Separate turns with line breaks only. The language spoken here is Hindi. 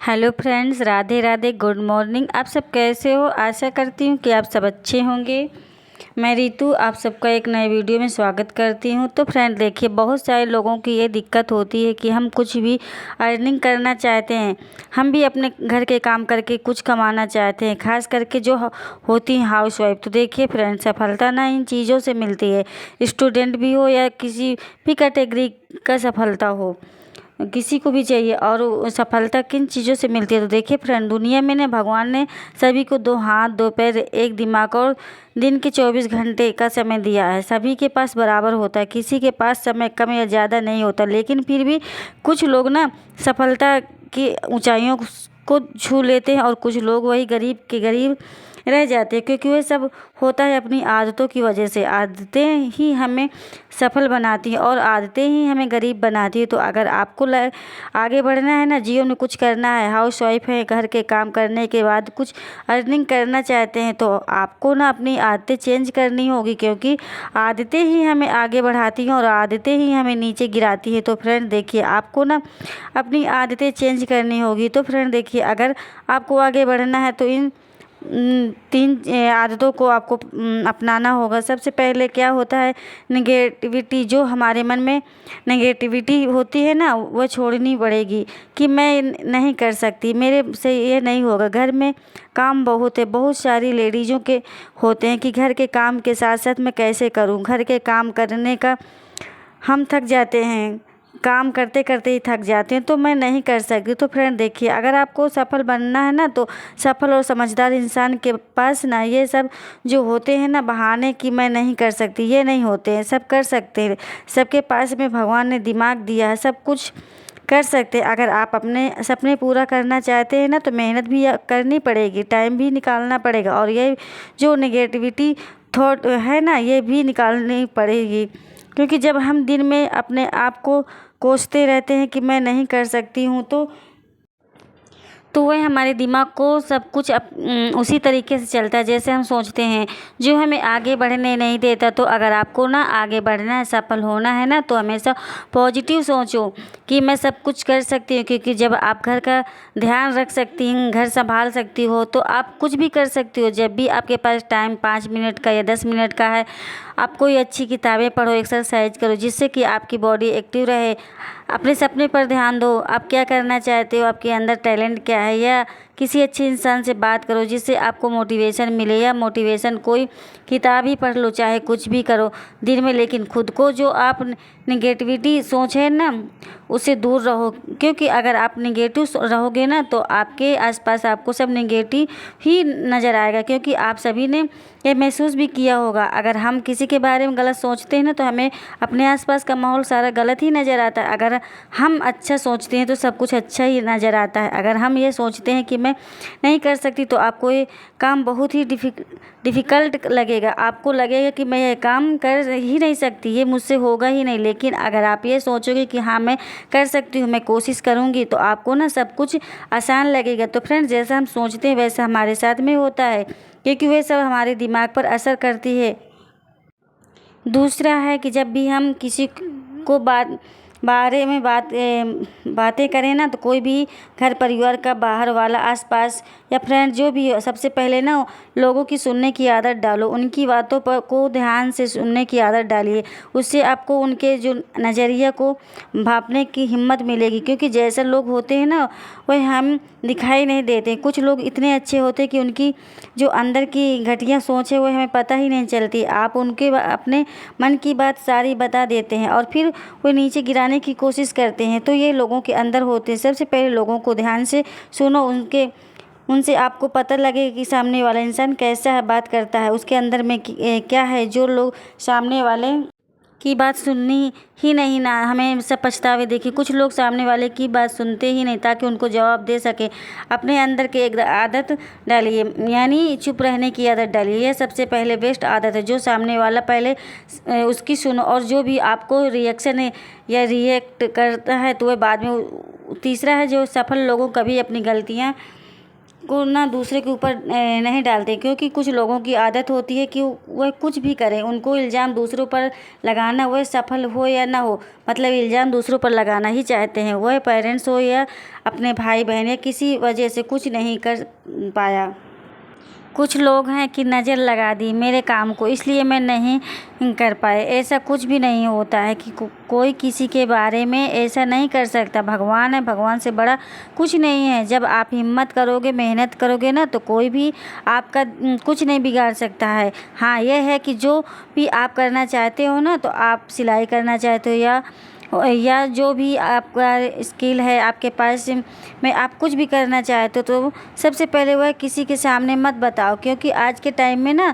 Hello friends, Radhe Radhe, good morning. आप सब कैसे हो? आशा करती हूँ कि आप सब अच्छे होंगे। मैं रितु आप सबका एक नए वीडियो में स्वागत करती हूँ। तो फ्रेंड देखिए, बहुत सारे लोगों की ये दिक्कत होती है कि हम कुछ भी अर्निंग करना चाहते हैं, हम भी अपने घर के काम करके कुछ कमाना चाहते हैं, खास करके जो होती हैं हाउस वाइफ। तो देखिए फ्रेंड, सफलता ना इन चीज़ों से मिलती है। स्टूडेंट भी हो या किसी भी कैटेगरी का सफलता हो, किसी को भी चाहिए। और सफलता किन चीज़ों से मिलती है? तो देखिए फ्रेंड, दुनिया में ना भगवान ने सभी को दो हाथ, दो पैर, एक दिमाग और दिन के 24 घंटे का समय दिया है। सभी के पास बराबर होता है, किसी के पास समय कम या ज़्यादा नहीं होता। लेकिन फिर भी कुछ लोग ना सफलता की ऊंचाइयों को छू लेते हैं और कुछ लोग वही गरीब के गरीब रह जाते हैं, क्योंकि वह सब होता है अपनी आदतों की वजह से। आदतें ही हमें सफल बनाती हैं और आदतें ही हमें गरीब बनाती है। तो अगर आपको आगे बढ़ना है ना, जीवन में कुछ करना है, हाउस वाइफ है, घर के काम करने के बाद कुछ अर्निंग करना चाहते हैं, तो आपको ना अपनी आदतें चेंज करनी होगी, क्योंकि आदतें ही हमें आगे बढ़ाती हैं और आदतें ही हमें नीचे गिराती हैं। तो फ्रेंड देखिए, आपको ना अपनी आदतें चेंज करनी होगी। तो फ्रेंड देखिए, अगर आपको आगे बढ़ना है तो इन तीन आदतों को आपको अपनाना होगा। सबसे पहले क्या होता है, नेगेटिविटी। जो हमारे मन में नेगेटिविटी होती है ना, वह छोड़नी पड़ेगी कि मैं नहीं कर सकती, मेरे से ये नहीं होगा, घर में काम बहुत है। बहुत सारी लेडीज़ों के होते हैं कि घर के काम के साथ साथ मैं कैसे करूं, घर के काम करने का हम थक जाते हैं, काम करते करते ही थक जाते हैं, तो मैं नहीं कर सकती। तो फ्रेंड देखिए, अगर आपको सफल बनना है ना, तो सफल और समझदार इंसान के पास ना ये सब जो होते हैं ना बहाने कि मैं नहीं कर सकती, ये नहीं होते हैं। सब कर सकते हैं, सबके पास में भगवान ने दिमाग दिया है, सब कुछ कर सकते हैं। अगर आप अपने सपने पूरा करना चाहते हैं ना, तो मेहनत भी करनी पड़ेगी, टाइम भी निकालना पड़ेगा, और ये जो नेगेटिविटी थॉट है ना, ये भी निकालनी पड़ेगी। क्योंकि जब हम दिन में अपने आप को कोसते रहते हैं कि मैं नहीं कर सकती हूँ, तो वह हमारे दिमाग को सब कुछ उसी तरीके से चलता है जैसे हम सोचते हैं, जो हमें आगे बढ़ने नहीं देता। तो अगर आपको ना आगे बढ़ना है, सफल होना है ना, तो हमेशा पॉजिटिव सोचो कि मैं सब कुछ कर सकती हूँ। क्योंकि जब आप घर का ध्यान रख सकती हैं, घर संभाल सकती हो, तो आप कुछ भी कर सकती हो। जब भी आपके पास टाइम 5 मिनट का या 10 मिनट का है, आप कोई अच्छी किताबें पढ़ो, एक्सरसाइज करो, जिससे कि आपकी बॉडी एक्टिव रहे। अपने सपने पर ध्यान दो, आप क्या करना चाहते हो, आपके अंदर टैलेंट क्या है, या किसी अच्छे इंसान से बात करो जिससे आपको मोटिवेशन मिले, या मोटिवेशन कोई किताब ही पढ़ लो, चाहे कुछ भी करो दिन में। लेकिन खुद को जो आप निगेटिविटी सोच है ना, उससे दूर रहो। क्योंकि अगर आप निगेटिव रहोगे ना, तो आपके आसपास आपको सब निगेटिव ही नज़र आएगा। क्योंकि आप सभी ने ये महसूस भी किया होगा, अगर हम किसी के बारे में गलत सोचते हैं ना, तो हमें अपने आसपास का माहौल सारा गलत ही नज़र आता है। अगर हम अच्छा सोचते हैं तो सब कुछ अच्छा ही नज़र आता है। अगर हम ये सोचते हैं कि मैं नहीं कर सकती, तो आपको ये काम बहुत ही डिफ़िकल्ट लगेगा। आपको लगेगा कि मैं ये काम कर ही नहीं सकती, ये मुझसे होगा ही नहीं। लेकिन अगर आप ये सोचोगे कि हाँ मैं कर सकती हूँ, मैं कोशिश करूँगी, तो आपको ना सब कुछ आसान लगेगा। तो फ्रेंड्स, जैसा हम सोचते हैं वैसा हमारे साथ में होता है, क्योंकि वह सब हमारे दिमाग पर असर करती है। दूसरा है कि जब भी हम किसी को बारे में बातें करें ना, तो कोई भी घर परिवार का बाहर वाला, आसपास या फ्रेंड जो भी हो, सबसे पहले ना लोगों की सुनने की आदत डालो। उनकी बातों पर को ध्यान से सुनने की आदत डालिए। उससे आपको उनके जो नज़रिया को भांपने की हिम्मत मिलेगी। क्योंकि जैसे लोग होते हैं ना, वह हम दिखाई नहीं देते। कुछ लोग इतने अच्छे होते हैं कि उनकी जो अंदर की घटिया सोच है वो हमें पता ही नहीं चलती। आप उनके अपने मन की बात सारी बता देते हैं और फिर वो नीचे गिराने की कोशिश करते हैं। तो ये लोगों के अंदर होते हैं। सबसे पहले लोगों को ध्यान से सुनो, उनसे आपको पता लगेगा कि सामने वाला इंसान कैसा है, बात करता है, उसके अंदर में क्या है। जो लोग सामने वाले की बात सुननी ही नहीं ना, हमें सब पछतावे। देखिए, कुछ लोग सामने वाले की बात सुनते ही नहीं ताकि उनको जवाब दे सके। अपने अंदर के एक आदत डालिए, यानी चुप रहने की आदत डालिए। यह सबसे पहले बेस्ट आदत है। जो सामने वाला पहले उसकी सुनो, और जो भी आपको रिएक्शन है या रिएक्ट करता है तो वह बाद में। तीसरा है, जो सफल लोगों कभी अपनी गलतियाँ को ना दूसरे के ऊपर नहीं डालते, क्योंकि कुछ लोगों की आदत होती है कि वह कुछ भी करें, उनको इल्ज़ाम दूसरों पर लगाना, वह सफल हो या ना हो, मतलब इल्ज़ाम दूसरों पर लगाना ही चाहते हैं। वह पेरेंट्स हो या अपने भाई बहन या किसी वजह से कुछ नहीं कर पाया। कुछ लोग हैं कि नज़र लगा दी मेरे काम को, इसलिए मैं नहीं कर पाए। ऐसा कुछ भी नहीं होता है कि कोई किसी के बारे में ऐसा नहीं कर सकता। भगवान है, भगवान से बड़ा कुछ नहीं है। जब आप हिम्मत करोगे, मेहनत करोगे ना, तो कोई भी आपका कुछ नहीं बिगाड़ सकता है। हाँ, यह है कि जो भी आप करना चाहते हो ना, तो आप सिलाई करना चाहते हो या जो भी आपका स्किल है आपके पास में, आप कुछ भी करना चाहते हो, तो सबसे पहले वह किसी के सामने मत बताओ, क्योंकि आज के टाइम में ना